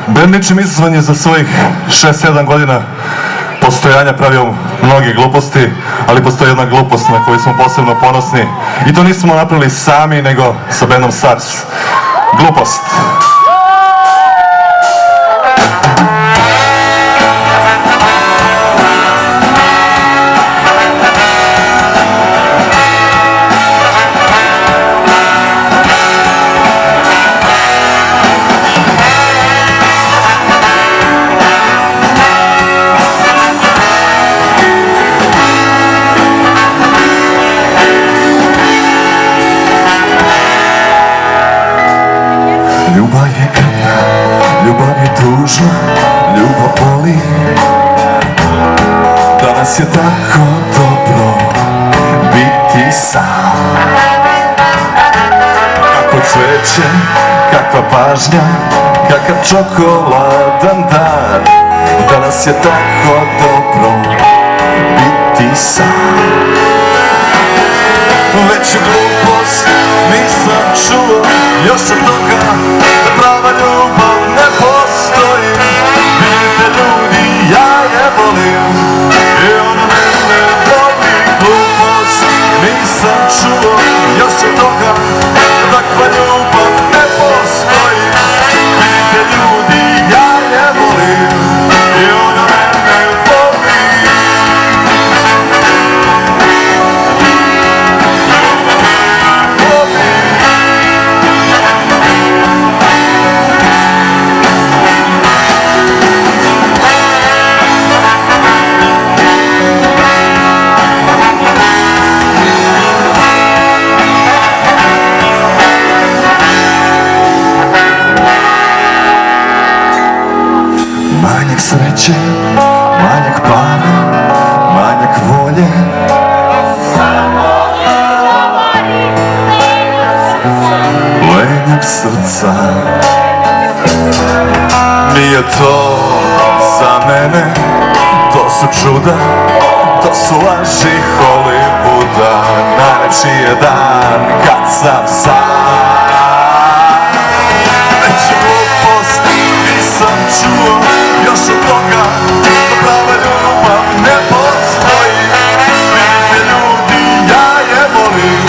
Bend ničim izazvan je za svojih 6-7 godina postojanja pravio mnoge gluposti, ali postoji jedna glupost na koju smo posebno ponosni i to nismo napravili sami, nego sa bendom SARS. Glupost. Ljubav je gadna, ljubav je tužna, ljubav boli. Danas je tako dobro biti sam. Kako cveće, kakva pažnja, kakav čokoladan dar. Danas je tako dobro biti sam. Veću glupost nisam čuo još od toga da prava ljubav ne postoji. Vidite ljudi, ja je volim i ona mene voli. Glupost nisam čuo još od toga da takva ljubav ne postoji. Vidite ljudi, ja je volim i ona mene voli. Manjak sreće, manjak para, manjak volje. Lenjak srca. Nije to za mene, to su čuda, to su laži Hollywooda. Najlepši je dan kad sam sam. Veću glupost nisam čuo još od toga da prava ljubav ne postoji. Vidite ljudi, ja je volim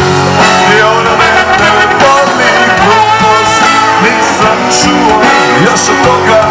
i ona mene voli. Glupost nisam čuo još od toga